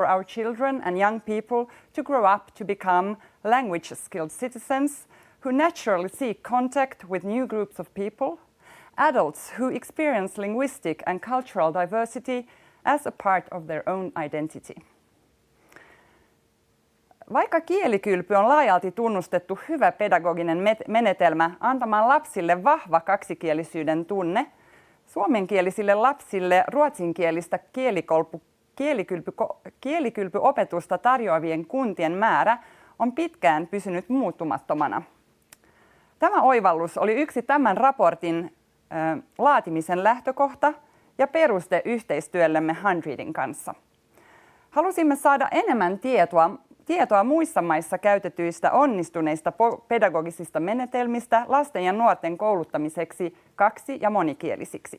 for our children and young people to grow up to become language-skilled citizens who naturally seek contact with new groups of people, adults who experience linguistic and cultural diversity as a part of their own identity. Vaikka kielikylpy on laajalti tunnustettu hyvä pedagoginen menetelmä antamaan lapsille vahva kaksikielisyyden tunne, suomenkielisille lapsille ruotsinkielistä kielikylpyopetusta tarjoavien kuntien määrä on pitkään pysynyt muuttumattomana. Tämä oivallus oli yksi tämän raportin laatimisen lähtökohta ja peruste yhteistyöllemme HundrEDin kanssa. Halusimme saada enemmän tietoa muissa maissa käytetyistä onnistuneista pedagogisista menetelmistä lasten ja nuorten kouluttamiseksi kaksi- ja monikielisiksi.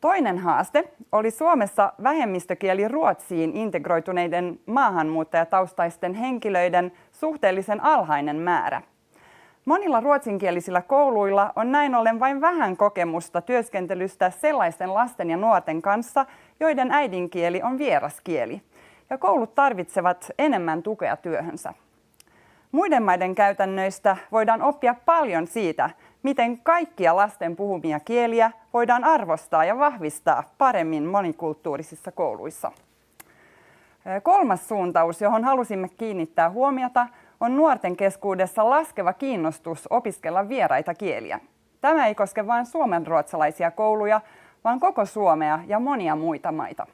Toinen haaste oli Suomessa vähemmistökieli ruotsiin integroituneiden maahanmuuttajataustaisten henkilöiden suhteellisen alhainen määrä. Monilla ruotsinkielisillä kouluilla on näin ollen vain vähän kokemusta työskentelystä sellaisten lasten ja nuorten kanssa, joiden äidinkieli on vieraskieli, ja koulut tarvitsevat enemmän tukea työhönsä. Muiden maiden käytännöistä voidaan oppia paljon siitä, miten kaikkia lasten puhumia kieliä voidaan arvostaa ja vahvistaa paremmin monikulttuurisissa kouluissa. Kolmas suuntaus, johon halusimme kiinnittää huomiota, on nuorten keskuudessa laskeva kiinnostus opiskella vieraita kieliä. Tämä ei koske vain suomenruotsalaisia kouluja, vaan koko Suomea ja monia muita maita.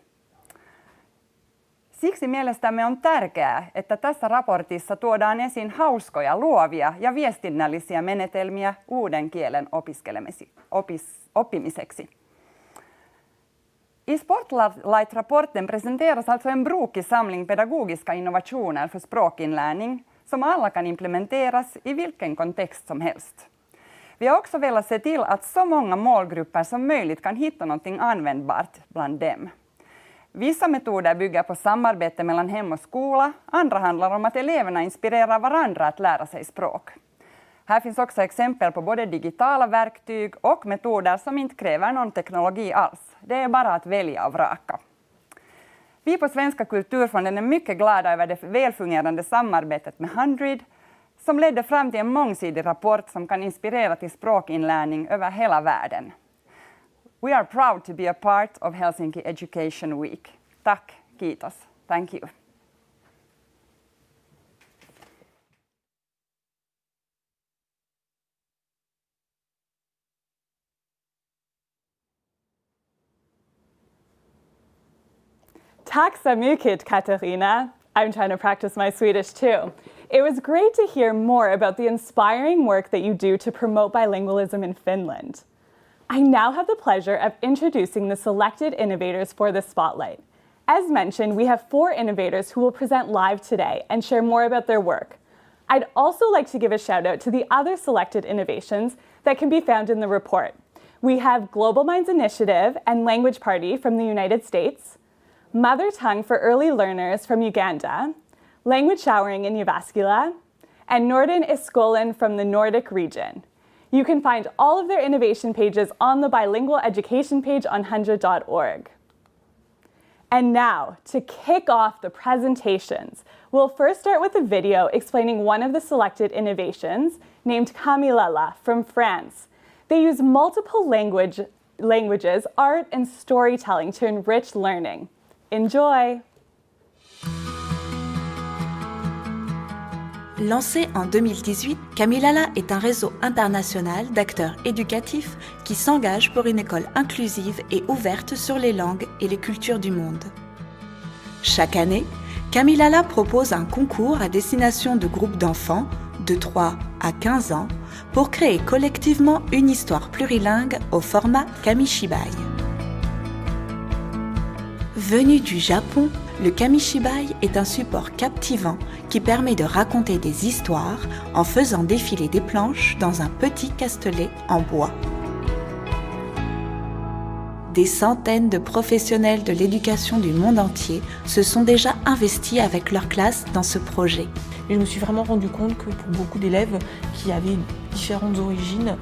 Siksi mielestämme on tärkeää, että tässä raportissa tuodaan esiin hauskoja, luovia ja viestinnällisiä menetelmiä uuden kielen oppimiseksi. I Spotlight-rapporten presenteras alltså en brokig samling pedagogiska innovationer för språkinlärning som alla kan implementeras i vilken kontext som helst. Vi har också velat se till att så många målgrupper som möjligt kan hitta någonting användbart bland dem. Vissa metoder bygger på samarbete mellan hem och skola, andra handlar om att eleverna inspirerar varandra att lära sig språk. Här finns också exempel på både digitala verktyg och metoder som inte kräver någon teknologi alls. Det är bara att välja och vraka. Vi på Svenska kulturfonden är mycket glada över det välfungerande samarbetet med HundrED som ledde fram till en mångsidig rapport som kan inspirera till språkinlärning över hela världen. We are proud to be a part of Helsinki Education Week. Tack, kiitos. Thank you. Tack så mycket, Katarina. I'm trying to practice my Swedish too. It was great to hear more about the inspiring work that you do to promote bilingualism in Finland. I now have the pleasure of introducing the selected innovators for the spotlight. As mentioned, we have 4 innovators who will present live today and share more about their work. I'd also like to give a shout out to the other selected innovations that can be found in the report. We have Global Minds Initiative and Language Party from the United States, Mother Tongue for Early Learners from Uganda, Language Showering in Jyväskylä, and Norden i skolan from the Nordic region. You can find all of their innovation pages on the Bilingual Education page on HundrED.org. And now, to kick off the presentations, we'll first start with a video explaining one of the selected innovations, named Kamilala from France. They use multiple languages, art, and storytelling to enrich learning. Enjoy! Lancé en 2018, Kamilala est un réseau international d'acteurs éducatifs qui s'engagent pour une école inclusive et ouverte sur les langues et les cultures du monde. Chaque année, Kamilala propose un concours à destination de groupes d'enfants de 3 à 15 ans pour créer collectivement une histoire plurilingue au format Kamishibai. Venu du Japon, le Kamishibai est un support captivant qui permet de raconter des histoires en faisant défiler des planches dans un petit castelet en bois. Des centaines de professionnels de l'éducation du monde entier se sont déjà investis avec leur classe dans ce projet. Et je me suis vraiment rendu compte que pour beaucoup d'élèves qui avaient différentes origines,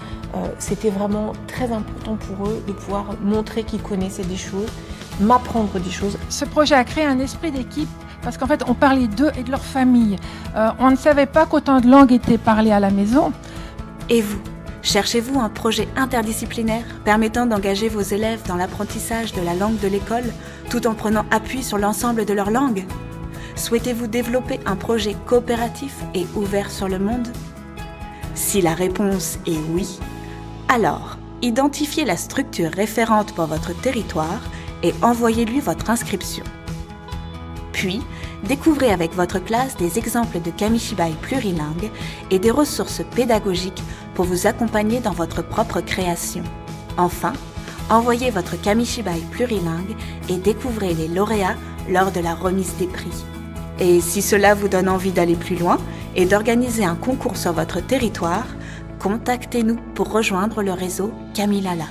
c'était vraiment très important pour eux de pouvoir montrer qu'ils connaissaient des choses m'apprendre des choses. Ce projet a créé un esprit d'équipe parce qu'en fait, on parlait d'eux et de leur famille. On ne savait pas qu'autant de langues étaient parlées à la maison. Et vous, cherchez-vous un projet interdisciplinaire permettant d'engager vos élèves dans l'apprentissage de la langue de l'école tout en prenant appui sur l'ensemble de leur langue? Souhaitez-vous développer un projet coopératif et ouvert sur le monde? Si la réponse est oui, alors identifiez la structure référente pour votre territoire et envoyez-lui votre inscription. Puis, découvrez avec votre classe des exemples de kamishibai plurilingues et des ressources pédagogiques pour vous accompagner dans votre propre création. Enfin, envoyez votre kamishibai plurilingue et découvrez les lauréats lors de la remise des prix. Et si cela vous donne envie d'aller plus loin et d'organiser un concours sur votre territoire, contactez-nous pour rejoindre le réseau Kamilala.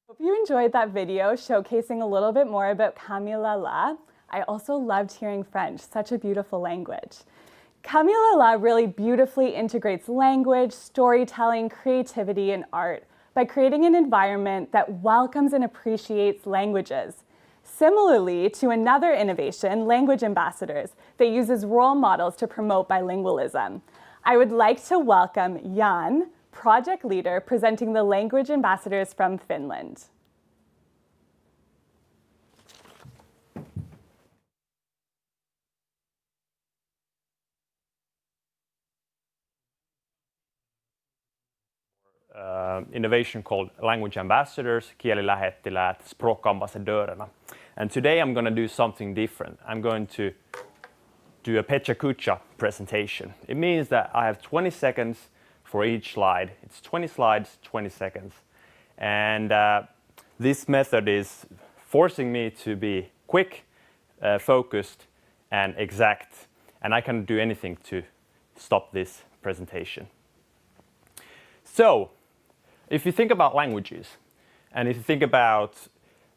Hope you enjoyed that video showcasing a little bit more about Kamilala. I also loved hearing French, such a beautiful language. Kamilala really beautifully integrates language, storytelling, creativity, and art by creating an environment that welcomes and appreciates languages. Similarly to another innovation, Language Ambassadors, that uses role models to promote bilingualism. I would like to welcome Jan, project leader presenting the Language Ambassadors from Finland. Innovation called Language Ambassadors, kielilähettiläät, språkambassadörerna. And today I'm going to do something different. I'm going to do a Pecha Kucha presentation. It means that I have 20 seconds for each slide. It's 20 slides, 20 seconds. And this method is forcing me to be quick, focused, and exact. And I can't do anything to stop this presentation. So, if you think about languages, and if you think about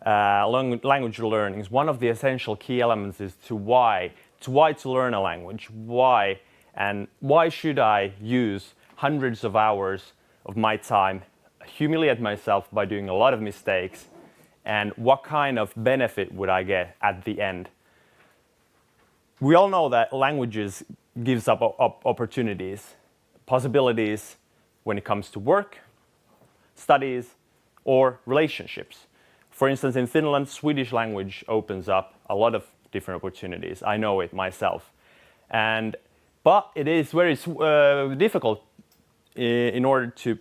language learnings, one of the essential key elements is why to learn a language, why, and why should I use hundreds of hours of my time, humiliate myself by doing a lot of mistakes, and what kind of benefit would I get at the end? We all know that languages gives up opportunities, possibilities when it comes to work, studies, or relationships. For instance, in Finland, Swedish language opens up a lot of different opportunities. I know it myself. But it is very difficult in order to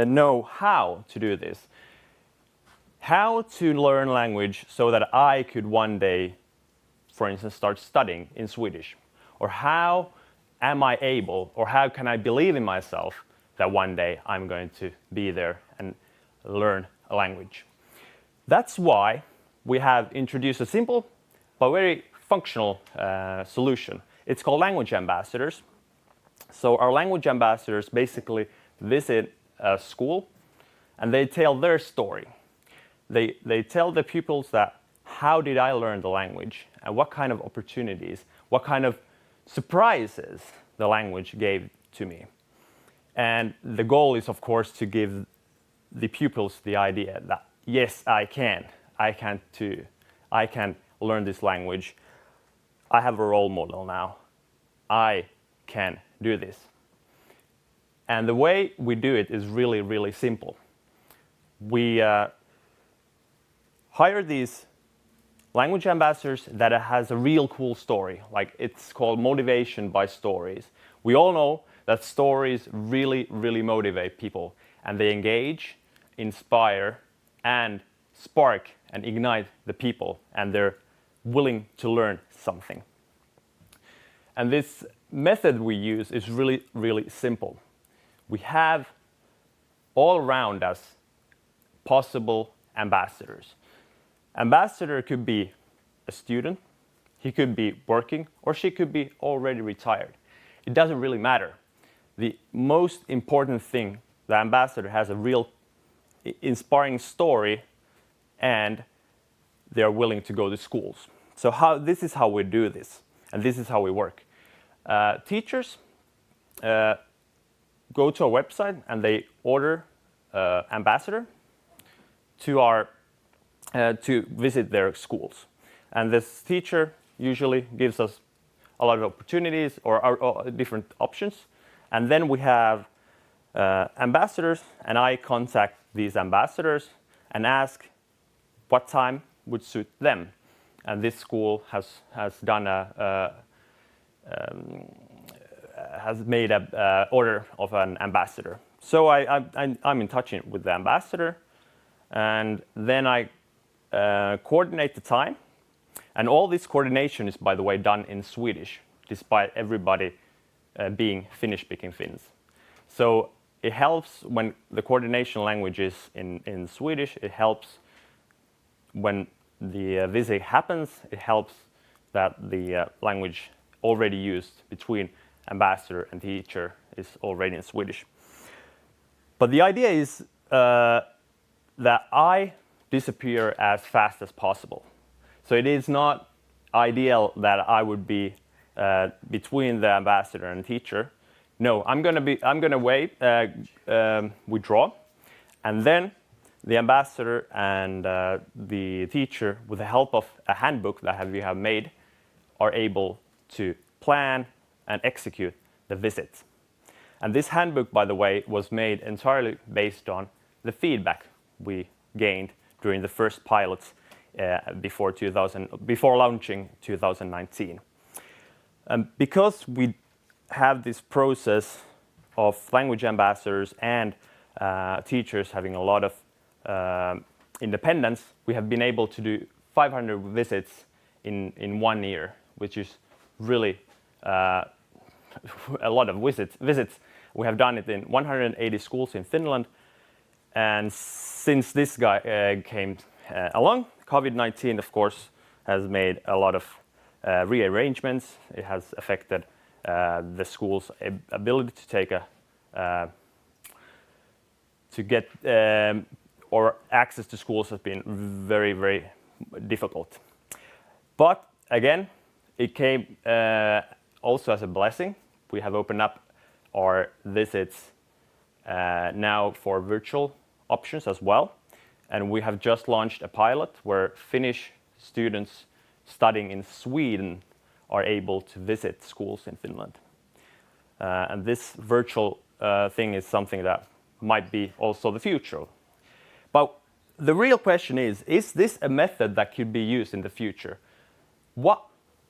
know how to do this. How to learn language so that I could one day, for instance, start studying in Swedish. Or how am I able, or how can I believe in myself that one day I'm going to be there and learn a language? That's why we have introduced a simple but very functional solution. It's called Language Ambassadors. So our Language Ambassadors basically visit a school and they tell their story. They tell the pupils that how did I learn the language and what kind of opportunities, what kind of surprises the language gave to me. And the goal is, of course, to give the pupils the idea that yes, I can too. I can learn this language. I have a role model now. I can do this. And the way we do it is really, really simple. We hire these language ambassadors that has a real cool story. Like it's called motivation by stories. We all know that stories really, really motivate people and they engage, inspire, and spark and ignite the people and they're willing to learn something. And this method we use is really, really simple. We have all around us possible ambassadors. Ambassador could be a student, he could be working, or she could be already retired. It doesn't really matter. The most important thing, the ambassador has a real inspiring story and they're willing to go to schools. So this is how we do this, and this is how we work. Teachers go to a website and they order ambassador to visit their schools. And this teacher usually gives us a lot of opportunities or different options. And then we have ambassadors, and I contact these ambassadors and ask what time would suit them. And this school has made an order of an ambassador. So I'm in touch with the ambassador, and then I coordinate the time. And all this coordination is, by the way, done in Swedish, despite everybody being Finnish-speaking Finns. So it helps when the coordination language is in Swedish. It helps when the visit happens. It helps that the language already used between ambassador and teacher is already in Swedish. But the idea is that I disappear as fast as possible. So it is not ideal that I would be between the ambassador and teacher. No, I'm gonna wait, withdraw, and then the ambassador and the teacher, with the help of a handbook that we have made, are able to plan and execute the visit. And this handbook, by the way, was made entirely based on the feedback we gained during the first pilots before launching 2019. Because we have this process of language ambassadors and teachers having a lot of independence, we have been able to do 500 visits in 1 year, which is really a lot of visits. We have done it in 180 schools in Finland, and since this guy came along, COVID-19, of course, has made a lot of rearrangements. It has affected the school's ability to take or access to schools has been very, very difficult. But again, it came also as a blessing. We have opened up our visits now for virtual options as well. And we have just launched a pilot where Finnish students studying in Sweden are able to visit schools in Finland. And this virtual thing is something that might be also the future. But the real question is this a method that could be used in the future?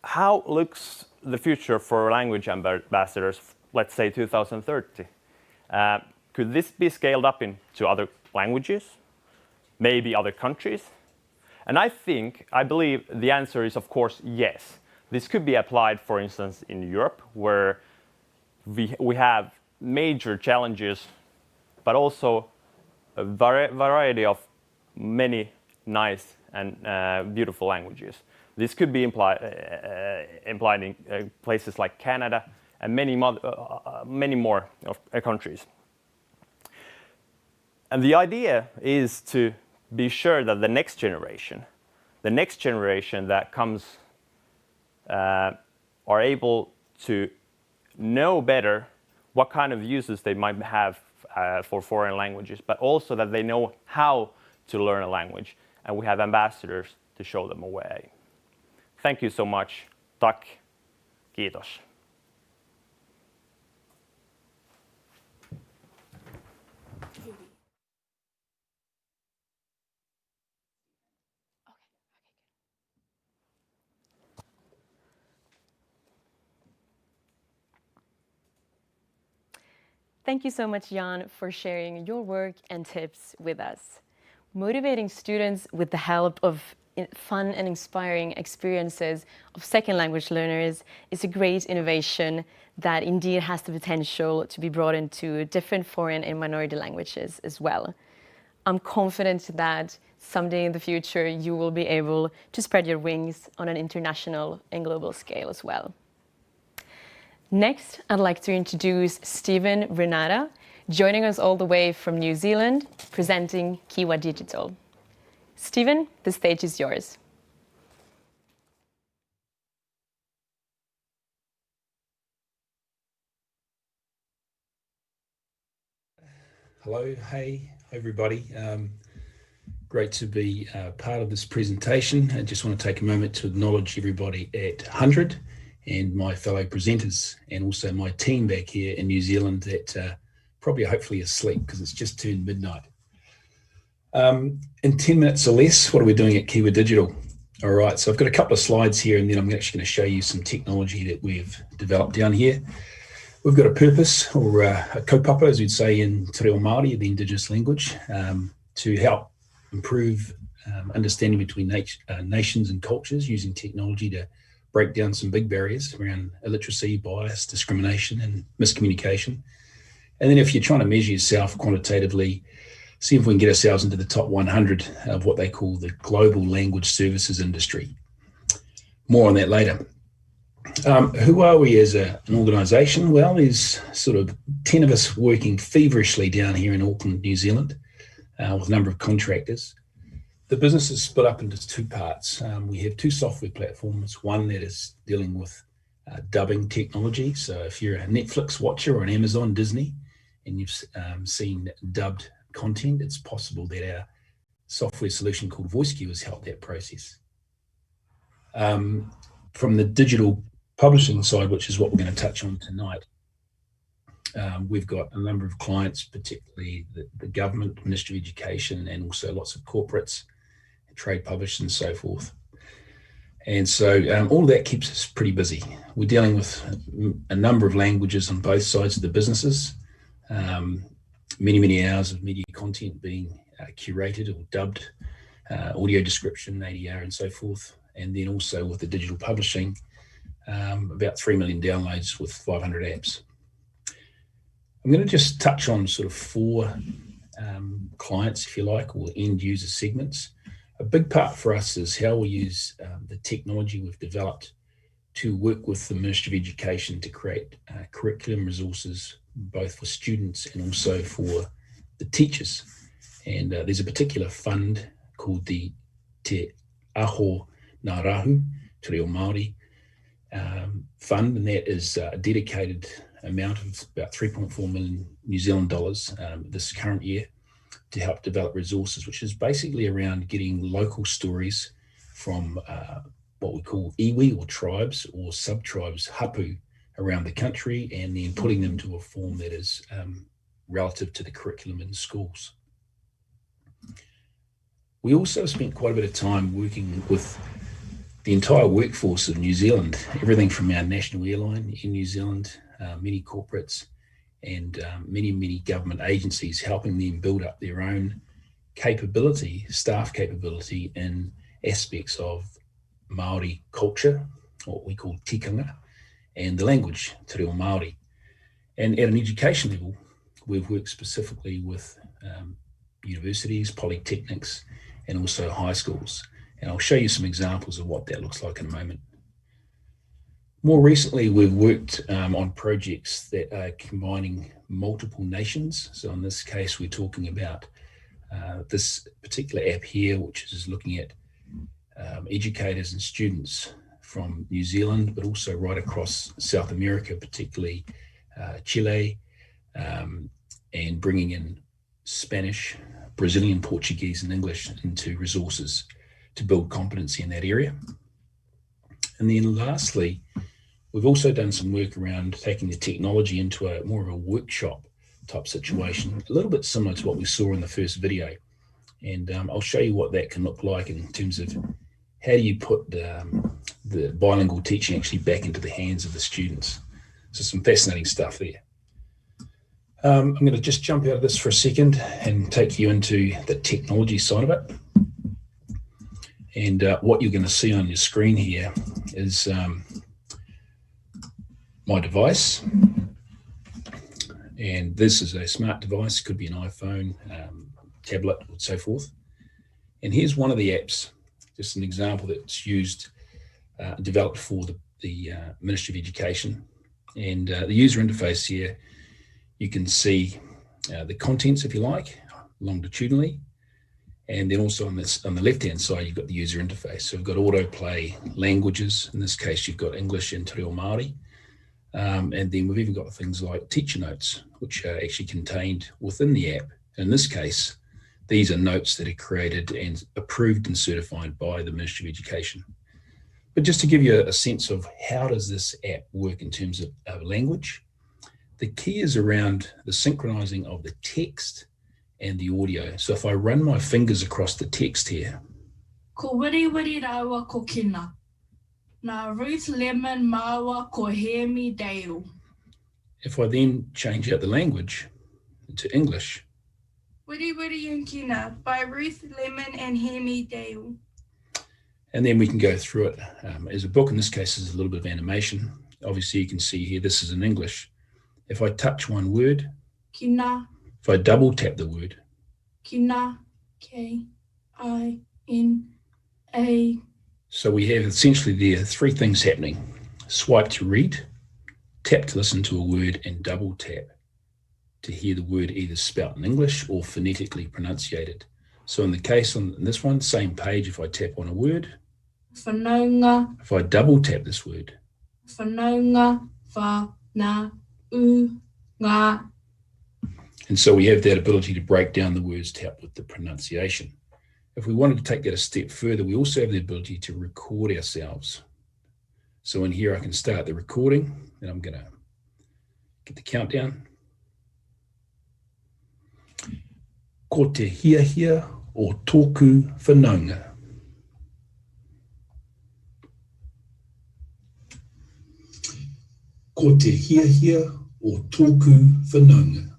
How looks the future for language ambassadors, let's say 2030? Could this be scaled up into other languages? Maybe other countries? And I believe the answer is, of course, yes. This could be applied, for instance, in Europe, where we have major challenges, but also a variety of many nice and beautiful languages. This could be implied in places like Canada and many more countries. And the idea is to be sure that the next generation that comes are able to know better what kind of uses they might have for foreign languages, but also that they know how to learn a language. And we have ambassadors to show them a way. Thank you so much. Tack. Kiitos. Thank you so much, Jan, for sharing your work and tips with us. Motivating students with the help of fun and inspiring experiences of second language learners is a great innovation that indeed has the potential to be brought into different foreign and minority languages as well. I'm confident that someday in the future you will be able to spread your wings on an international and global scale as well. Next, I'd like to introduce Stephen Renata, joining us all the way from New Zealand, presenting Kiwa Digital. Stephen, the stage is yours. Hello, hey everybody. Great to be part of this presentation. I just want to take a moment to acknowledge everybody at HundrED and my fellow presenters, and also my team back here in New Zealand that probably hopefully asleep because it's just turned midnight. In 10 minutes or less, what are we doing at Kiwa Digital? All right, so I've got a couple of slides here, and then I'm actually going to show you some technology that we've developed down here. We've got a purpose, or a kaupapa, as we'd say in Te Reo Māori, the indigenous language, to help improve understanding between nations and cultures using technology to break down some big barriers around illiteracy, bias, discrimination, and miscommunication. And then if you're trying to measure yourself quantitatively, see if we can get ourselves into the top 100 of what they call the global language services industry. More on that later. Who are we as an organisation? Well, there's sort of 10 of us working feverishly down here in Auckland, New Zealand, with a number of contractors. The business is split up into two parts. We have two software platforms, one that is dealing with dubbing technology. So if you're a Netflix watcher or an Amazon Disney and you've seen dubbed content, it's possible that our software solution called VoiceQ has helped that process. From the digital publishing side, which is what we're going to touch on tonight, we've got a number of clients, particularly the government, Ministry of Education, and also lots of corporates, trade publishers and so forth. And so all of that keeps us pretty busy. We're dealing with a number of languages on both sides of the businesses, many hours of media content being curated or dubbed, audio description, ADR and so forth. And then also with the digital publishing, about 3 million downloads with 500 apps. I'm going to just touch on sort of 4 clients, if you like, or end user segments. A big part for us is how we use the technology we've developed to work with the Ministry of Education to create curriculum resources, both for students and also for the teachers. And there's a particular fund called the Te Aho Ngā Rahu, Te Reo Māori fund, and that is a dedicated amount of about 3.4 million New Zealand dollars this current year to help develop resources, which is basically around getting local stories from what we call iwi, or tribes, or sub-tribes, hapu, around the country, and then putting them to a form that is relative to the curriculum in schools. We also spent quite a bit of time working with the entire workforce of New Zealand, everything from our national airline in New Zealand, many corporates, and many government agencies, helping them build up their own capability, staff capability, in aspects of Māori culture, what we call tikanga, and the language, Te Reo Māori. And at an education level, we've worked specifically with universities, polytechnics, and also high schools. And I'll show you some examples of what that looks like in a moment. More recently, we've worked on projects that are combining multiple nations. So in this case, we're talking about this particular app here, which is looking at educators and students from New Zealand, but also right across South America, particularly Chile, and bringing in Spanish, Brazilian, Portuguese, and English into resources to build competency in that area. And then lastly, we've also done some work around taking the technology into a more of a workshop type situation, a little bit similar to what we saw in the first video. And I'll show you what that can look like in terms of how do you put the bilingual teaching actually back into the hands of the students. So some fascinating stuff there. I'm going to just jump out of this for a second and take you into the technology side of it. And what you're going to see on your screen here is my device. And this is a smart device, could be an iPhone, tablet, and so forth. And here's one of the apps, just an example that's used, developed for the Ministry of Education. And the user interface here, you can see the contents, if you like, longitudinally. And then also on the left-hand side, you've got the user interface. So we've got autoplay languages. In this case, you've got English and Te Reo Māori. And then we've even got things like teacher notes, which are actually contained within the app In this case, these are notes that are created and approved and certified by the Ministry of Education. But just to give you a sense of how does this app work in terms of language, the key is around the synchronizing of the text and the audio. So if I run my fingers across the text here. Ko wiri rawa ko kina. Nā Ruth lemon mawa ko hemi deo. If I then change out the language into English. Wiri and kina by Ruth Lemon and hemi deo. And then we can go through it as a book. In this case, there's a little bit of animation. Obviously, you can see here, this is in English. If I touch one word, Kina. If I double tap the word, Kina, K-I-N-A. So we have essentially there three things happening. Swipe to read, tap to listen to a word, and double tap to hear the word either spelt in English or phonetically pronunciated. So in the case on this one, same page, if I tap on a word, Whanaunga. If I double tap this word, Whanaunga, wha-na-u-nga. And so we have that ability to break down the words to help with the pronunciation. If we wanted to take that a step further, we also have the ability to record ourselves. So in here, I can start the recording, and I'm going to get the countdown. Ko te hiahia o tōku whanaunga. Ko te hiahia o tōku whanaunga.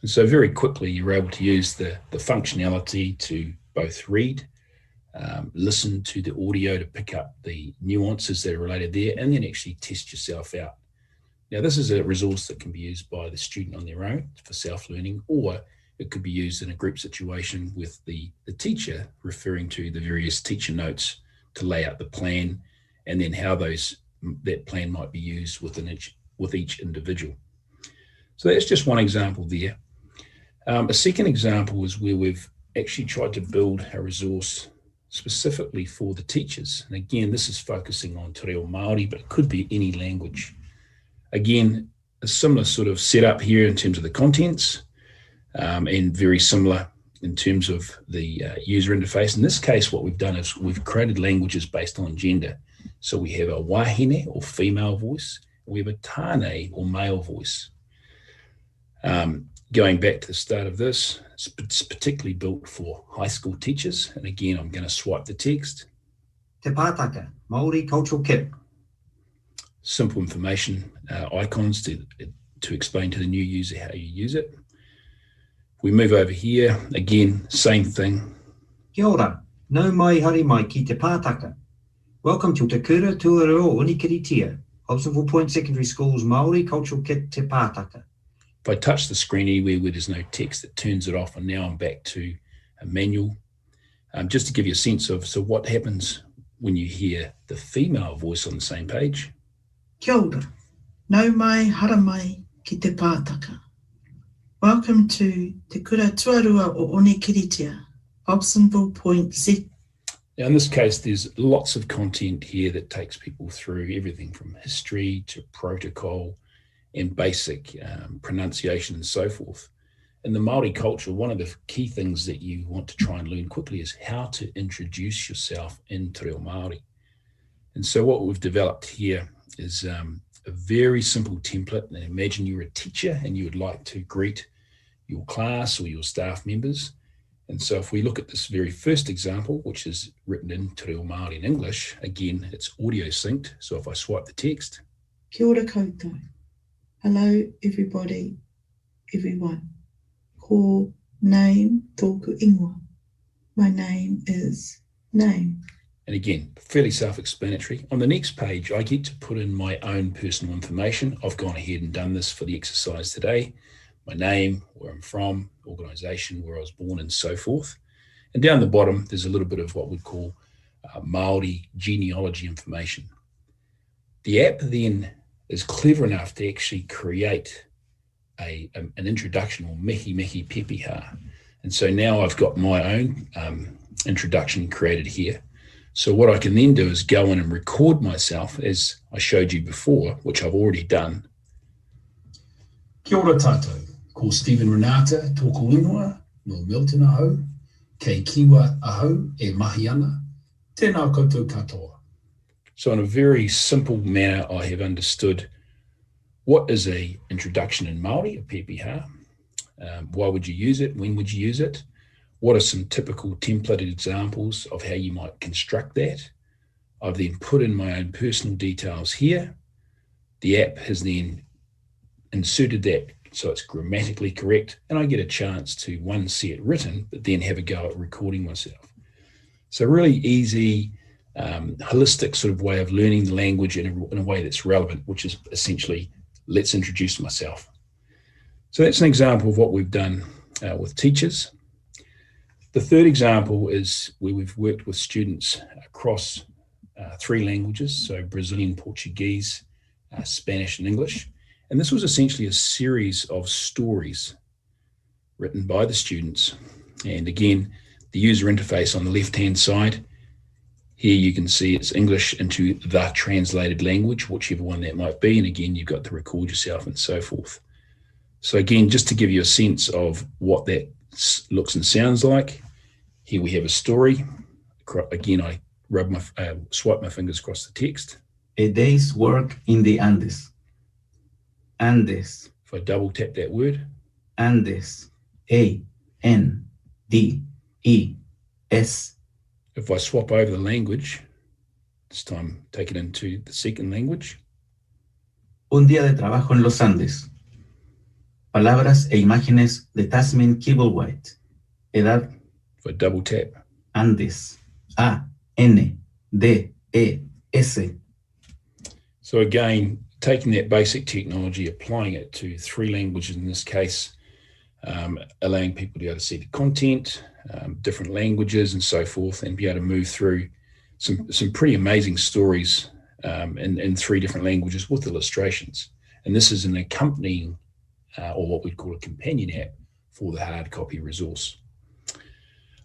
And so very quickly, you're able to use the functionality to both read, listen to the audio to pick up the nuances that are related there, and then actually test yourself out. Now, this is a resource that can be used by the student on their own for self-learning, or it could be used in a group situation with the teacher referring to the various teacher notes to lay out the plan, and then how that plan might be used with each individual. So that's just one example there. A second example is where we've actually tried to build a resource specifically for the teachers. And again, this is focusing on te reo Māori, but it could be any language. Again, a similar sort of setup here in terms of the contents, and very similar in terms of the user interface. In this case, what we've done is we've created languages based on gender. So we have a wahine or female voice, and we have a tāne or male voice. Going back to the start of this, it's particularly built for high school teachers. And again, I'm going to swipe the text. Te pātaka, Māori Cultural Kit. Simple information, icons to explain to the new user how you use it. We move over here, again, same thing. Kia ora, nau mai hari mai ki te pātaka. Welcome to Te Kura Tuareo Unikiritia, Hobsonville Point Secondary School's Māori Cultural Kit Te Pātaka. If I touch the screen anywhere where there's no text, it turns it off, and now I'm back to a manual. Just to give you a sense of, so what happens when you hear the female voice on the same page? Kia ora, nau mai hara mai ki te pātaka. Welcome to Te Kura Tuarua o Onikiritia, Hobsonville Point Secondary. Now in this case, there's lots of content here that takes people through everything from history to protocol and basic pronunciation and so forth. In the Māori culture, one of the key things that you want to try and learn quickly is how to introduce yourself in te reo Māori. And so what we've developed here is a very simple template. And imagine you're a teacher and you would like to greet your class or your staff members. And so if we look at this very first example, which is written in te reo Māori in English, again, it's audio synced. So if I swipe the text. Kia ora koutou. Hello, everybody, everyone. Ko name tōku ingoa. My name is name. And again, fairly self-explanatory. On the next page, I get to put in my own personal information. I've gone ahead and done this for the exercise today. My name, where I'm from, organisation, where I was born, and so forth. And down the bottom, there's a little bit of what we'd call Māori genealogy information. The app then is clever enough to actually create an introduction, or mihi mihi pepeha. And so now I've got my own introduction created here. So what I can then do is go in and record myself as I showed you before, which I've already done. Kia ora tātou, Ko Stephen Renata, tōku ingoa, no Milton aho, kei Kiwa aho e mahi ana, tēnā koutou katoa. So in a very simple manner, I have understood what is a introduction in Māori, a PPH, why would you use it, when would you use it, what are some typical templated examples of how you might construct that. I've then put in my own personal details here. The app has then inserted that so it's grammatically correct, and I get a chance to, one, see it written, but then have a go at recording myself. So really easy, holistic sort of way of learning the language in a way that's relevant, which is essentially, let's introduce myself. So that's an example of what we've done with teachers. The third example is where we've worked with students across 3 languages, so Brazilian, Portuguese, Spanish and English. And this was essentially a series of stories written by the students. And again, the user interface on the left-hand side, here you can see it's English into the translated language, whichever one that might be. And again, you've got to record yourself and so forth. So again, just to give you a sense of what that looks and sounds like, here we have a story. Again, I swipe my fingers across the text. A day's work in the Andes. Andes. If I double tap that word. Andes. A-N-D-E-S. If I swap over the language, this time take it into the second language. Un día de trabajo en los Andes. Palabras e imágenes de Tasmin Kibblewhite. Edad. If I double tap. Andes. A-N-D-E-S. So again, taking that basic technology, applying it to 3 languages in this case, allowing people to be able to see the content, different languages and so forth, and be able to move through some pretty amazing stories in 3 different languages with illustrations. And this is an accompanying, or what we'd call a companion app for the hard copy resource.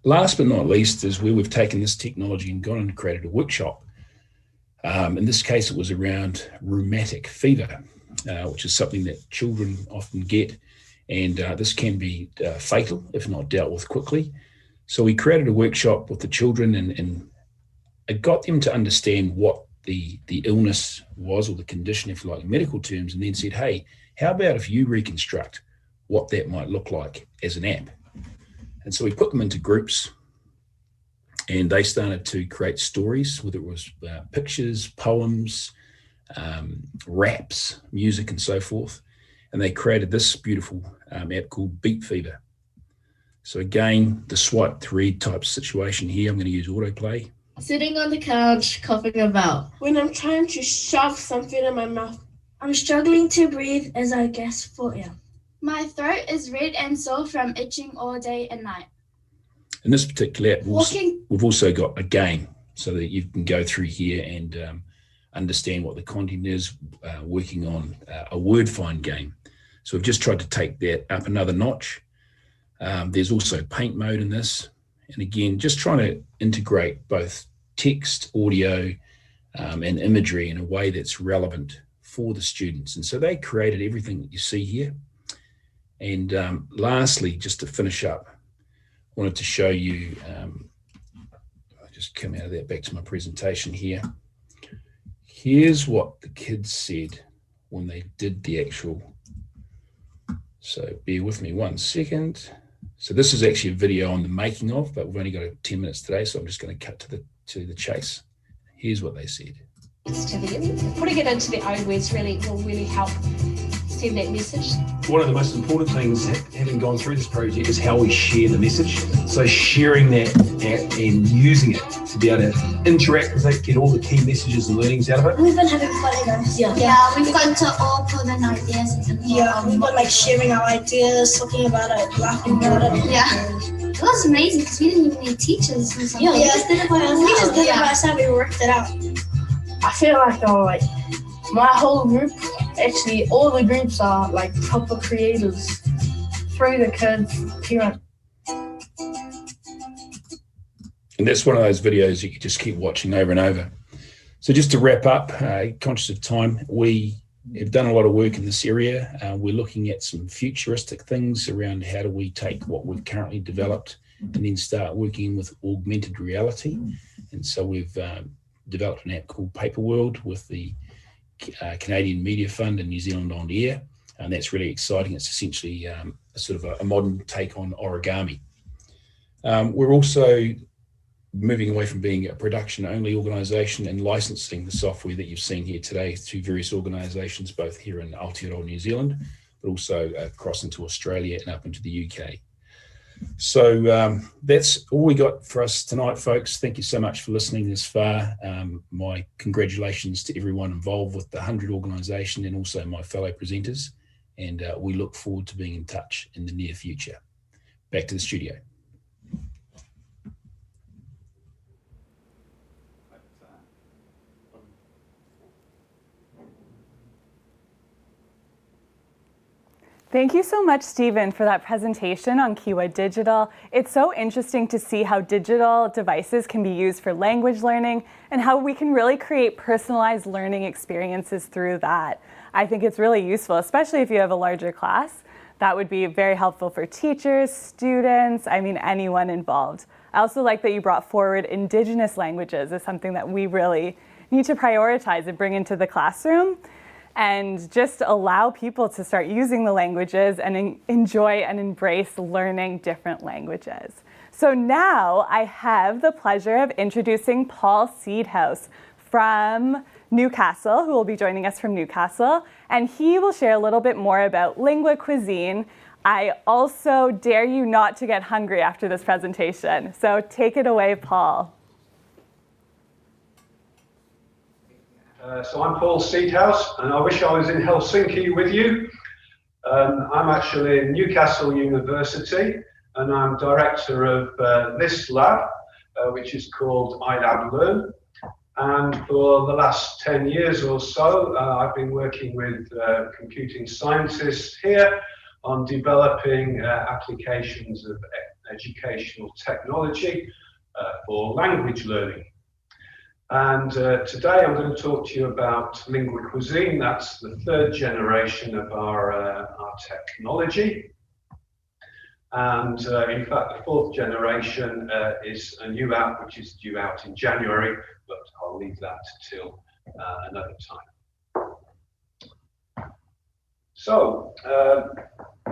Last but not least is where we've taken this technology and gone and created a workshop. In this case, it was around rheumatic fever, which is something that children often get, and this can be fatal if not dealt with quickly. So we created a workshop with the children and it got them to understand what the illness was, or the condition, if you like, in medical terms, and then said, hey, how about if you reconstruct what that might look like as an app? And so we put them into groups, and they started to create stories, whether it was pictures, poems, raps, music, and so forth. And they created this beautiful app called Beat Fever. So again, the swipe to read type situation here, I'm going to use autoplay. Sitting on the couch, coughing about. When I'm trying to shove something in my mouth, I'm struggling to breathe as I gasp for air. My throat is red and sore from itching all day and night. In this particular app, we've also got a game so that you can go through here and understand what the content is, working on a word find game. So we've just tried to take that up another notch. There's also paint mode in this. And again, just trying to integrate both text, audio, and imagery in a way that's relevant for the students. And so they created everything that you see here. And lastly, just to finish up, I wanted to show you, I'll just come out of that back to my presentation here. Here's what the kids said when they did the actual, so bear with me 1 second. So this is actually a video on the making of, but we've only got 10 minutes today, so I'm just going to cut to the chase. Here's what they said. Putting it into their own words will really help send that message. One of the most important things, having gone through this project, is how we share the message. So sharing that app and using it to be able to interact with it, get all the key messages and learnings out of it. We've been having fun in it. Yeah, we've got to all put in ideas. Yeah, we've been like sharing our ideas, talking about it, laughing about it. Yeah. It was amazing because we didn't even need teachers or something. Yeah, we just did it by ourselves. We just did it by ourselves. We worked it out. I feel like my whole group, actually all the groups are like proper creators through the kids' parents. And that's one of those videos you can just keep watching over and over. So just to wrap up, conscious of time, we have done a lot of work in this area. We're looking at some futuristic things around how do we take what we've currently developed and then start working with augmented reality. And so we've developed an app called Paper World with the Canadian Media Fund and New Zealand On Air. And that's really exciting. It's essentially a sort of a modern take on origami. We're also moving away from being a production-only organisation and licensing the software that you've seen here today to various organisations, both here in Aotearoa, New Zealand, but also across into Australia and up into the UK. So that's all we got for us tonight, folks. Thank you so much for listening this far. My congratulations to everyone involved with the HundrED organisation and also my fellow presenters. And we look forward to being in touch in the near future. Back to the studio. Thank you so much, Stephen, for that presentation on Kiwa Digital. It's so interesting to see how digital devices can be used for language learning and how we can really create personalized learning experiences through that. I think it's really useful, especially if you have a larger class. That would be very helpful for teachers, students, I mean, anyone involved. I also like that you brought forward Indigenous languages as something that we really need to prioritize and bring into the classroom, and just allow people to start using the languages and enjoy and embrace learning different languages. So now I have the pleasure of introducing Paul Seedhouse from Newcastle, who will be joining us from Newcastle, and he will share a little bit more about Linguacuisine. I also dare you not to get hungry after this presentation. So take it away, Paul. So I'm Paul Seedhouse, and I wish I was in Helsinki with you. I'm actually in Newcastle University, and I'm director of this lab, which is called iLab Learn. And for the last 10 years or so, I've been working with computing scientists here on developing applications of educational technology for language learning. And today I'm going to talk to you about Linguacuisine. That's the third generation of our technology. And in fact, the fourth generation is a new app which is due out in January, but I'll leave that till another time. So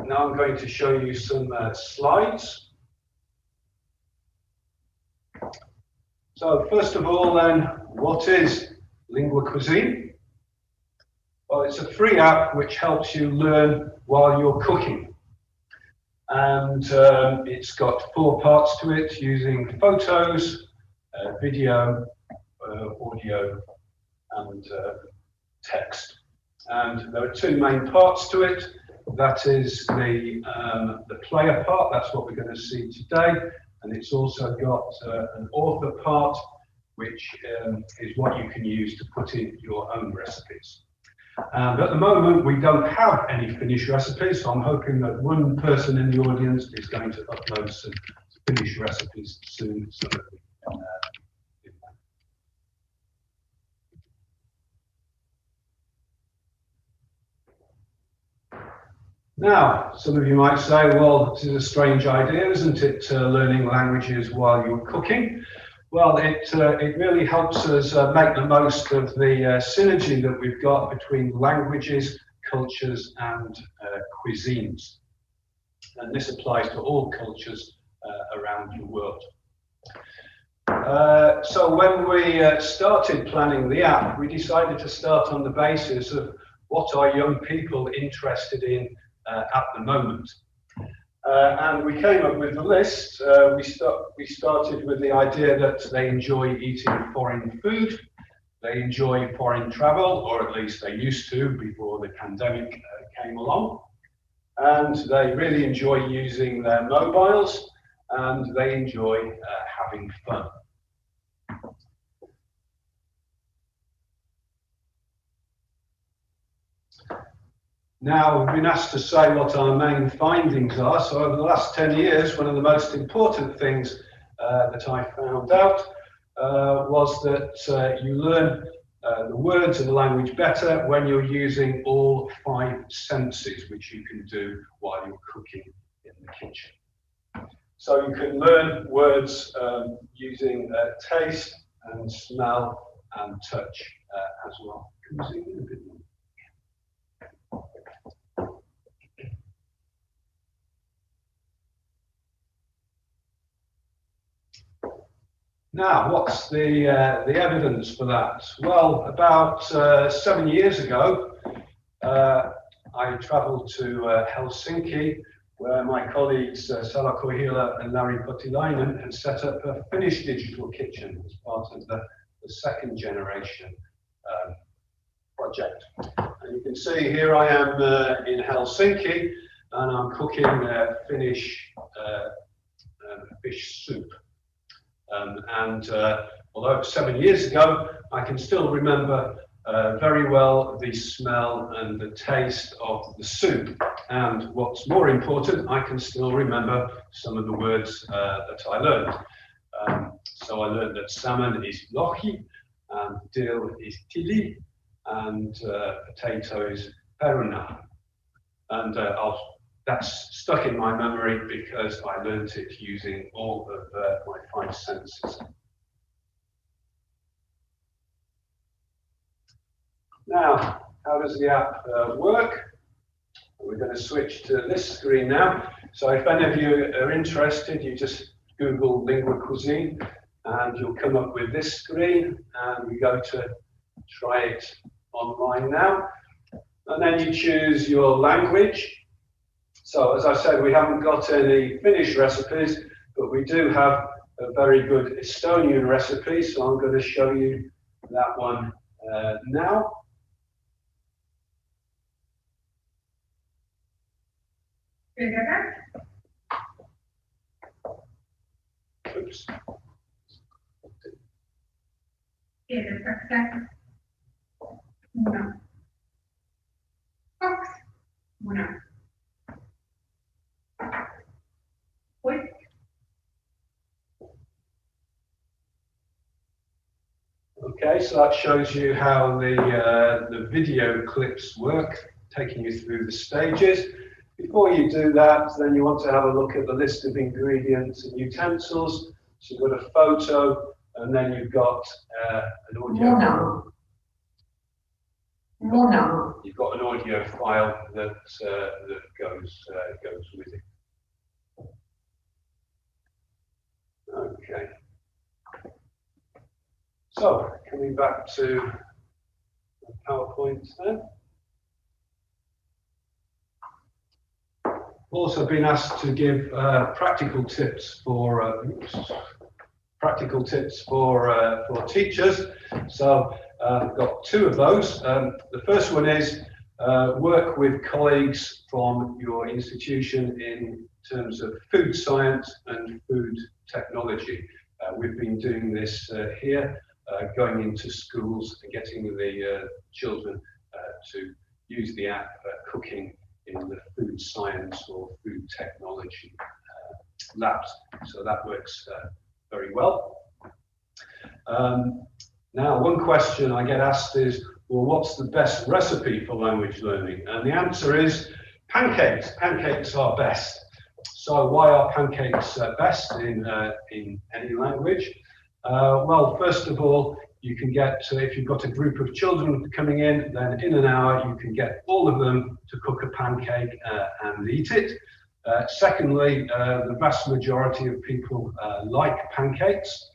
now I'm going to show you some slides. So first of all then, what is Linguacuisine? Well, it's a free app which helps you learn while you're cooking. And it's got 4 parts to it, using photos, video, audio, and text. And there are 2 main parts to it. That is the player part, that's what we're going to see today. And it's also got an author part, which is what you can use to put in your own recipes. And at the moment, we don't have any finished recipes, so I'm hoping that one person in the audience is going to upload some finished recipes soon, so that we can do that. Now, some of you might say, well, this is a strange idea, isn't it, learning languages while you're cooking? Well, it really helps us make the most of the synergy that we've got between languages, cultures, and cuisines. And this applies to all cultures around the world. So when we started planning the app, we decided to start on the basis of what are young people interested in at the moment. And we came up with a list. We started with the idea that they enjoy eating foreign food, they enjoy foreign travel, or at least they used to before the pandemic came along, and they really enjoy using their mobiles, and they enjoy having fun. Now, we've been asked to say what our main findings are. So over the last 10 years, one of the most important things that I found out was that you learn the words of the language better when you're using all 5 senses, which you can do while you're cooking in the kitchen. So you can learn words using taste and smell and touch as well. Can you zoom in a bit more? Now, what's the evidence for that? Well, about 7 years ago, I travelled to Helsinki, where my colleagues Sala Kohila and Larry Potilainen had set up a Finnish digital kitchen as part of the second generation project. And you can see here I am in Helsinki, and I'm cooking Finnish fish soup. Although it was 7 years ago, I can still remember very well the smell and the taste of the soup. And what's more important, I can still remember some of the words that I learned. So I learned that salmon is lohi, and dill is tili, and potato is peruna. And that's stuck in my memory because I learned it using all of my 5 senses. Now, how does the app work? We're going to switch to this screen now. So if any of you are interested, you just Google Linguacuisine and you'll come up with this screen, and we go to try it online now. And then you choose your language. So as I said, we haven't got any Finnish recipes, but we do have a very good Estonian recipe. So I'm going to show you that one now. Oops. Okay, so that shows you how the video clips work, taking you through the stages. Before you do that, then you want to have a look at the list of ingredients and utensils. So you've got a photo, and then you've got an audio. You've got an audio file that goes with it. Okay. So coming back to the PowerPoint then. Also been asked to give practical tips for teachers. So I've got 2 of those. The first one is work with colleagues from your institution in terms of food science and food technology. We've been doing this here, going into schools and getting the children to use the app cooking in the food science or food technology labs. So that works very well. Now, one question I get asked is, well, what's the best recipe for language learning? And the answer is pancakes. Pancakes are best. So why are pancakes best in any language? Well, first of all, you can get, if you've got a group of children coming in, then in an hour you can get all of them to cook a pancake and eat it. Secondly, the vast majority of people like pancakes.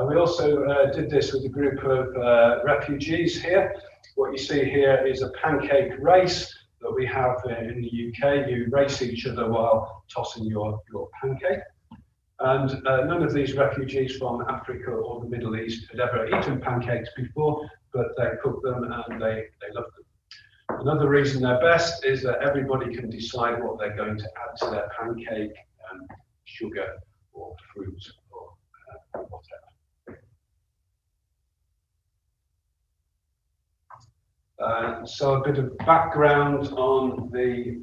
We also did this with a group of refugees here. What you see here is a pancake race that we have in the UK. You race each other while tossing your pancake. And none of these refugees from Africa or the Middle East had ever eaten pancakes before, but they cook them and they love them. Another reason they're best is that everybody can decide what they're going to add to their pancake, sugar or fruit or whatever. So a bit of background on the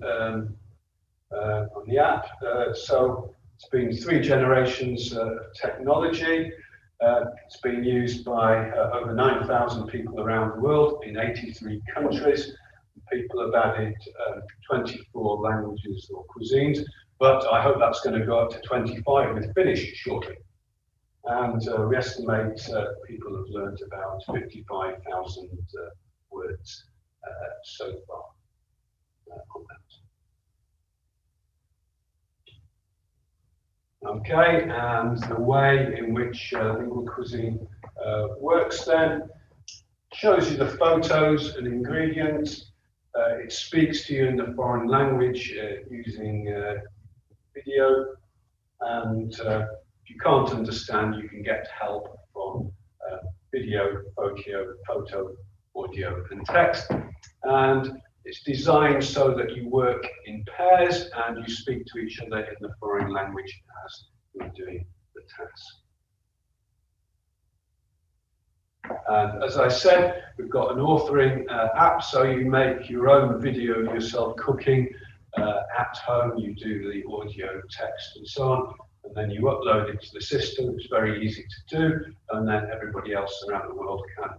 app. So it's been 3 generations of technology. It's been used by over 9,000 people around the world in 83 countries. People have added 24 languages or cuisines, but I hope that's going to go up to 25 with Finnish shortly. And we estimate people have learned about 55,000 words so far on that. Okay, and the way in which Linguacuisine works then shows you the photos and ingredients. It speaks to you in the foreign language using video, and if you can't understand, you can get help from video, photo, audio, and text. And it's designed so that you work in pairs and you speak to each other in the foreign language as you're doing the task. And as I said, we've got an authoring app, so you make your own video of yourself cooking at home. You do the audio, text, and so on, and then you upload it to the system. It's very easy to do, and then everybody else around the world can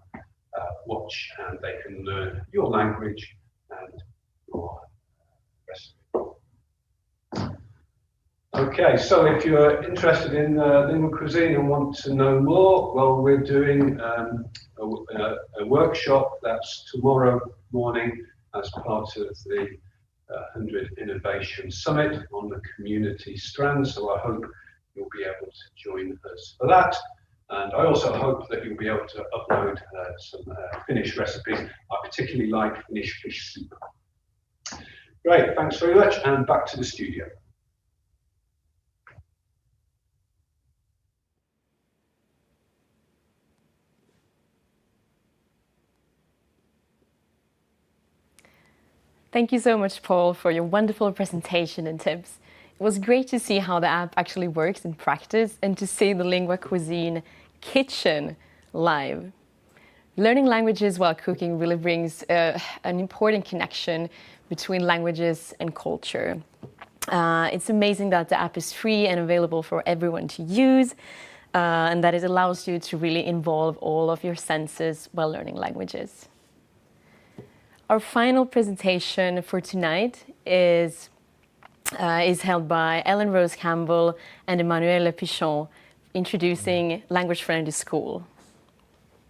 watch, and they can learn your language and your recipe. Okay, so if you're interested in Linguacuisine and want to know more, well, we're doing a workshop that's tomorrow morning as part of the HundrED Innovation Summit on the community strand. So I hope you'll be able to join us for that. And I also hope that you'll be able to upload some Finnish recipes. I particularly like Finnish fish soup. Great, thanks very much, and back to the studio. Thank you so much, Paul, for your wonderful presentation and tips. It was great to see how the app actually works in practice and to see the Linguacuisine kitchen live. Learning languages while cooking really brings an important connection between languages and culture. It's amazing that the app is free and available for everyone to use, and that it allows you to really involve all of your senses while learning languages. Our final presentation for tonight is held by Ellen Rose Kambel and Emmanuel Pichon, introducing Language Friendly School.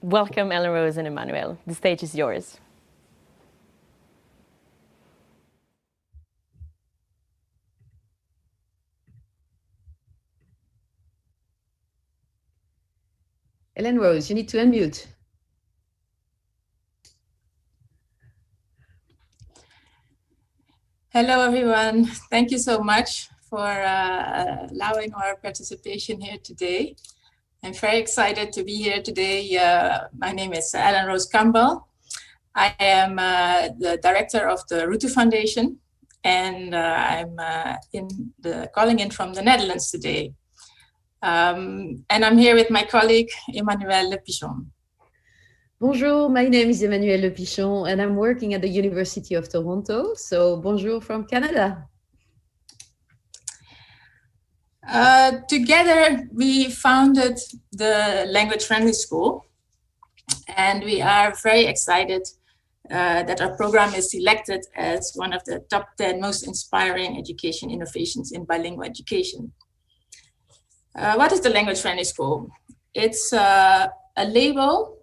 Welcome, Ellen Rose and Emmanuel. The stage is yours. Ellen Rose, you need to unmute. Hello, everyone. Thank you so much for allowing our participation here today. I'm very excited to be here today. My name is Ellen Rose Kambel. I am the director of the Rutu Foundation, and I'm calling in from the Netherlands today. And I'm here with my colleague, Emmanuel Pichon. Bonjour, my name is Emmanuel Pichon, and I'm working at the University of Toronto. So bonjour from Canada. Together, we founded the Language Friendly School, and we are very excited that our program is selected as one of the top 10 most inspiring education innovations in bilingual education. What is the Language Friendly School? It's a label.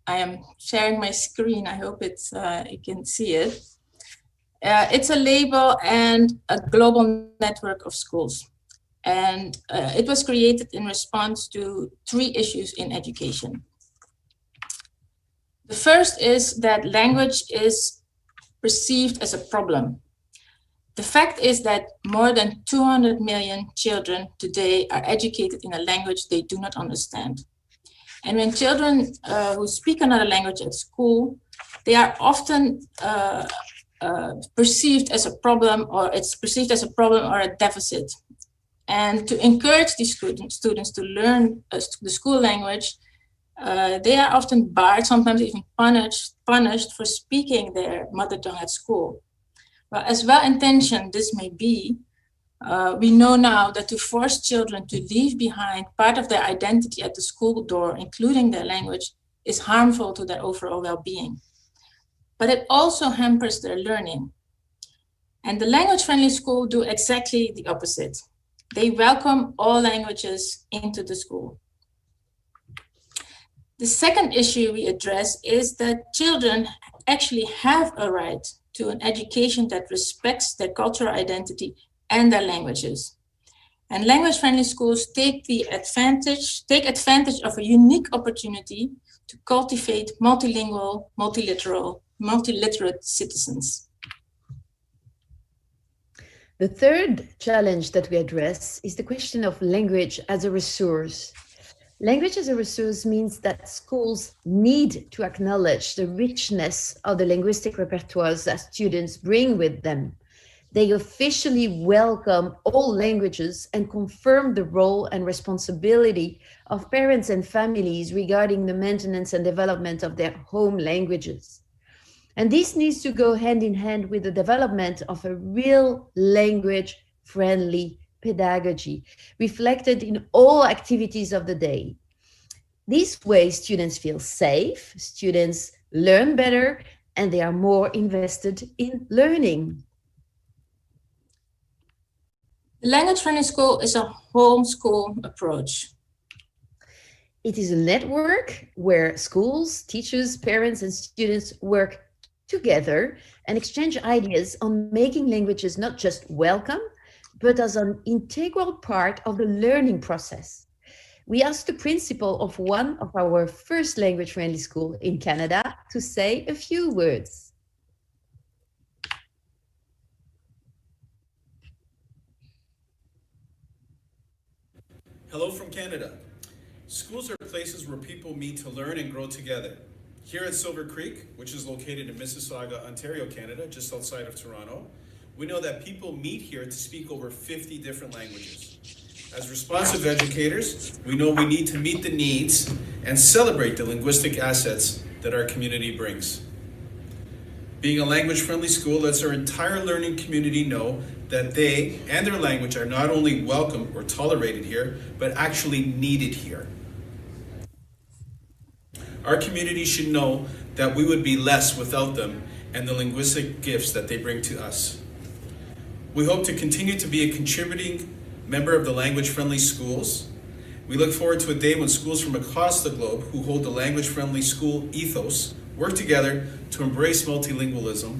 I am sharing my screen. I hope it's you can see it. It's a label and a global network of schools. And it was created in response to 3 issues in education. The first is that language is perceived as a problem. The fact is that more than 200 million children today are educated in a language they do not understand. And when children who speak another language at school, they are often perceived as a problem, or it's perceived as a problem or a deficit. And to encourage these students to learn the school language, they are often barred, sometimes even punished for speaking their mother tongue at school. Well, as well-intentioned this may be, We know now that to force children to leave behind part of their identity at the school door, including their language, is harmful to their overall well-being. But it also hampers their learning. And the language-friendly school do exactly the opposite. They welcome all languages into the school. The second issue we address is that children actually have a right to an education that respects their cultural identity and their languages. And language-friendly schools take advantage of a unique opportunity to cultivate multilingual, multiliterate citizens. The third challenge that we address is the question of language as a resource. Language as a resource means that schools need to acknowledge the richness of the linguistic repertoires that students bring with them. They officially welcome all languages and confirm the role and responsibility of parents and families regarding the maintenance and development of their home languages. And this needs to go hand in hand with the development of a real language-friendly pedagogy, reflected in all activities of the day. This way, students feel safe, students learn better, and they are more invested in learning. The language-friendly school is a homeschool approach. It is a network where schools, teachers, parents, and students work together and exchange ideas on making languages not just welcome, but as an integral part of the learning process. We asked the principal of one of our first language-friendly schools in Canada to say a few words. Hello from Canada. Schools are places where people meet to learn and grow together. Here at Silver Creek, which is located in Mississauga, Ontario, Canada, just outside of Toronto, we know that people meet here to speak over 50 different languages. As responsive educators, we know we need to meet the needs and celebrate the linguistic assets that our community brings. Being a language-friendly school lets our entire learning community know that they and their language are not only welcome or tolerated here, but actually needed here. Our community should know that we would be less without them and the linguistic gifts that they bring to us. We hope to continue to be a contributing member of the language-friendly schools. We look forward to a day when schools from across the globe who hold the language-friendly school ethos work together to embrace multilingualism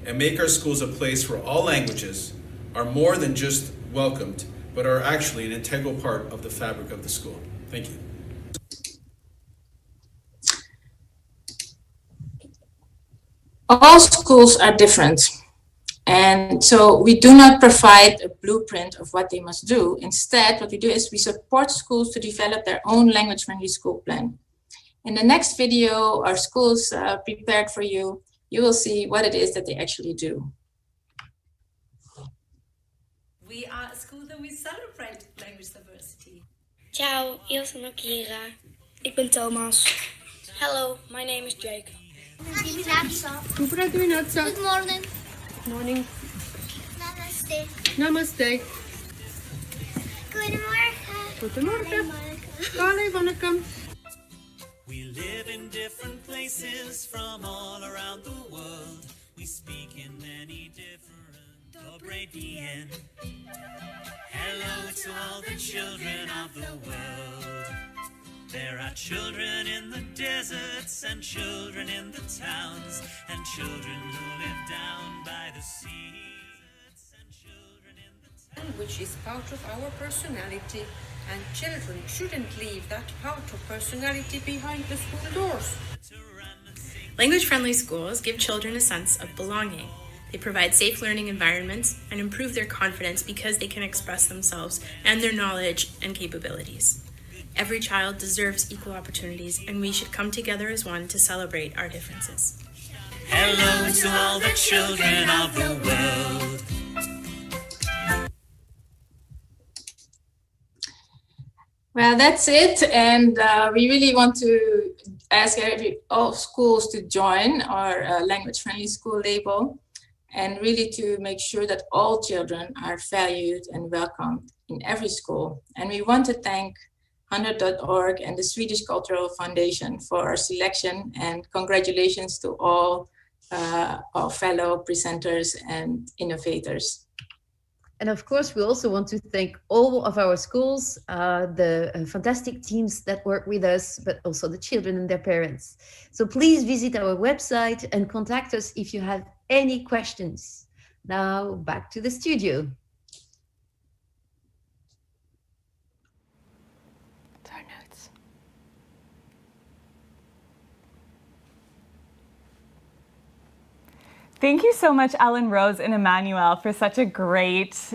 and make our schools a place where all languages are more than just welcomed, but are actually an integral part of the fabric of the school. Thank you. All schools are different. And so we do not provide a blueprint of what they must do. Instead, what we do is we support schools to develop their own language-friendly school plan. In the next video, our schools prepared for you, you will see what it is that they actually do. We are a school that we celebrate language diversity. Ciao, io sono Kira. Ik ben Thomas. Hello, my name is Jake. Good morning. Morning. Namaste. Namaste. Goedemorgen. Goedemorgen. Kale Vonnekam. We live in different places from all around the world. We speak in many different HundrED. Hello to all the children of the world. There are children in the deserts and children in the towns and children who live down by the sea. Language is part of our personality, and children shouldn't leave that part of personality behind the school doors. Language-friendly schools give children a sense of belonging. They provide safe learning environments and improve their confidence because they can express themselves and their knowledge and capabilities. Every child deserves equal opportunities, and we should come together as one to celebrate our differences. Hello to all the children of the world. Well, that's it. And we really want to ask all schools to join our language-friendly school label. and really to make sure that all children are valued and welcomed in every school. And we want to thank HundrED.org and the Swedish Cultural Foundation for our selection, and congratulations to all our fellow presenters and innovators. And of course, we also want to thank all of our schools, the fantastic teams that work with us, but also the children and their parents. So please visit our website and contact us if you have any questions. Now back to the studio. Thank you so much, Ellen Rose and Emmanuel, for such a great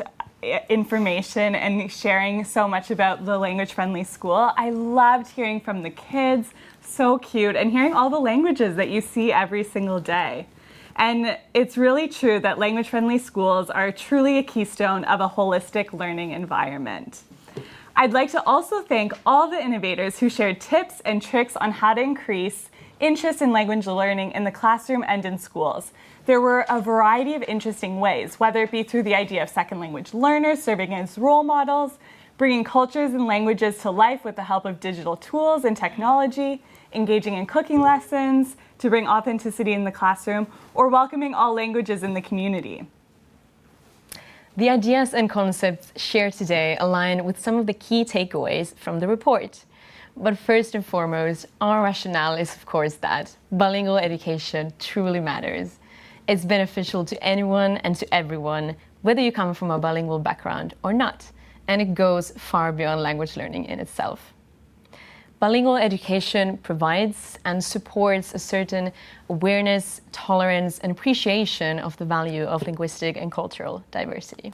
information and sharing so much about the language-friendly school. I loved hearing from the kids, so cute, and hearing all the languages that you see every single day. And it's really true that language-friendly schools are truly a keystone of a holistic learning environment. I'd like to also thank all the innovators who shared tips and tricks on how to increase interest in language learning in the classroom and in schools. There were a variety of interesting ways, whether it be through the idea of second language learners serving as role models, bringing cultures and languages to life with the help of digital tools and technology, engaging in cooking lessons to bring authenticity in the classroom, or welcoming all languages in the community. The ideas and concepts shared today align with some of the key takeaways from the report. But first and foremost, our rationale is, of course, that bilingual education truly matters. It's beneficial to anyone and to everyone, whether you come from a bilingual background or not, and it goes far beyond language learning in itself. Bilingual education provides and supports a certain awareness, tolerance, and appreciation of the value of linguistic and cultural diversity.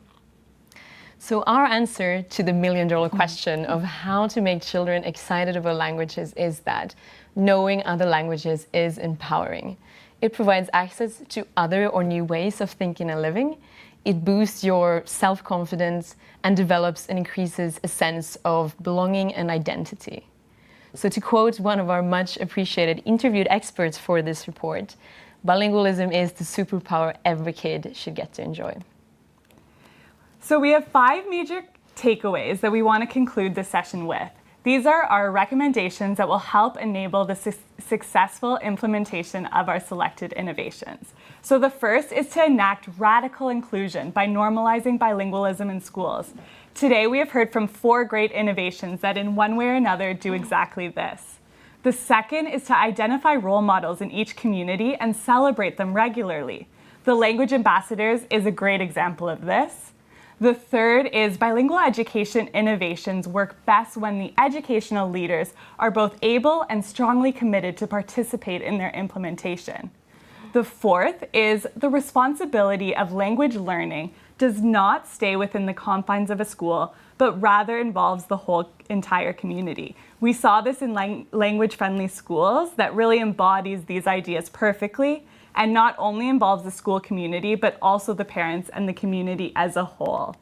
So our answer to the million-dollar question of how to make children excited about languages is that knowing other languages is empowering. It provides access to other or new ways of thinking and living. It boosts your self-confidence and develops and increases a sense of belonging and identity. So to quote one of our much appreciated interviewed experts for this report, bilingualism is the superpower every kid should get to enjoy. So we have 5 major takeaways that we want to conclude this session with. These are our recommendations that will help enable the successful implementation of our selected innovations. So the first is to enact radical inclusion by normalizing bilingualism in schools. Today we have heard from 4 great innovations that in one way or another do exactly this. The second is to identify role models in each community and celebrate them regularly. The Language Ambassadors is a great example of this. The third is bilingual education innovations work best when the educational leaders are both able and strongly committed to participate in their implementation. The fourth is the responsibility of language learning does not stay within the confines of a school, but rather involves the whole entire community. We saw this in language-friendly schools that really embodies these ideas perfectly, and not only involves the school community, but also the parents and the community as a whole.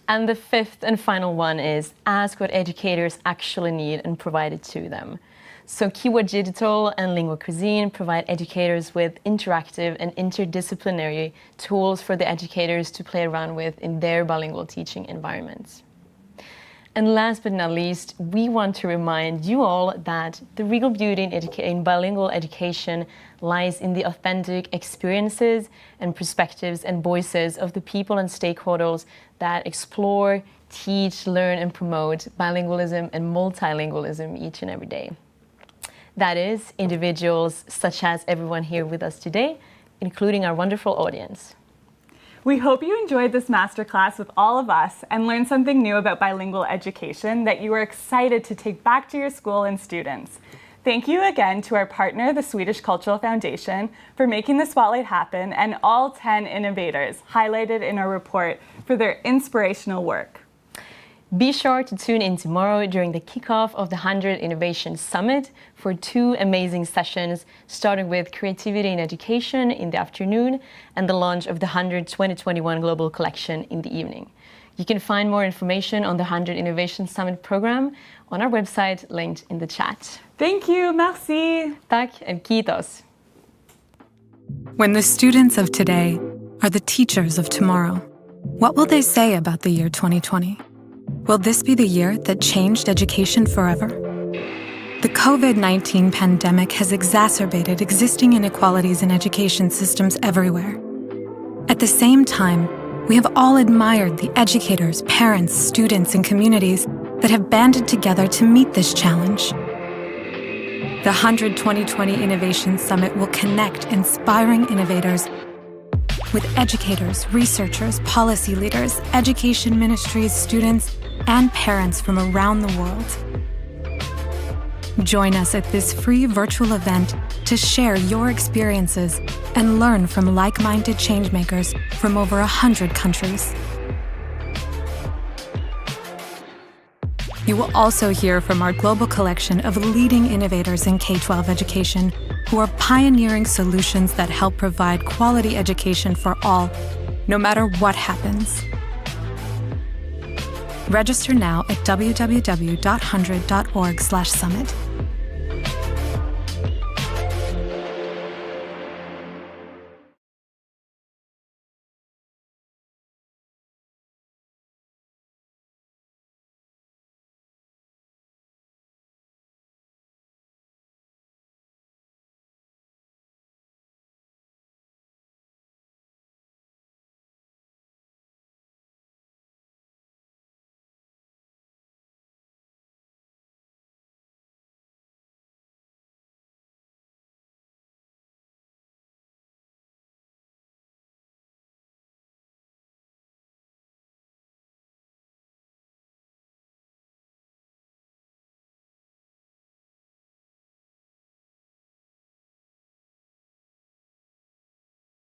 And the fifth and final one is ask what educators actually need and provide it to them. So Kiwa Digital and Linguacuisine provide educators with interactive and interdisciplinary tools for the educators to play around with in their bilingual teaching environments. And last but not least, we want to remind you all that the real beauty in bilingual education lies in the authentic experiences and perspectives and voices of the people and stakeholders that explore, teach, learn, and promote bilingualism and multilingualism each and every day. That is, individuals such as everyone here with us today, including our wonderful audience. We hope you enjoyed this masterclass with all of us and learned something new about bilingual education that you are excited to take back to your school and students. Thank you again to our partner, the Swedish Cultural Foundation, for making the Spotlight happen, and all 10 innovators highlighted in our report for their inspirational work. Be sure to tune in tomorrow during the kickoff of the HundrED Innovation Summit for 2 amazing sessions, starting with Creativity in Education in the afternoon and the launch of the HundrED 2021 Global Collection in the evening. You can find more information on the HundrED Innovation Summit program on our website linked in the chat. Thank you, merci. Tack and kiitos. When the students of today are the teachers of tomorrow, what will they say about the year 2020? Will this be the year that changed education forever? The COVID-19 pandemic has exacerbated existing inequalities in education systems everywhere. At the same time, we have all admired the educators, parents, students, and communities that have banded together to meet this challenge. The HundrED 2020 Innovation Summit will connect inspiring innovators with educators, researchers, policy leaders, education ministries, students, and parents from around the world. Join us at this free virtual event to share your experiences and learn from like-minded changemakers from over 100 countries. You will also hear from our global collection of leading innovators in K-12 education who are pioneering solutions that help provide quality education for all, no matter what happens. Register now at www.hundred.org/summit.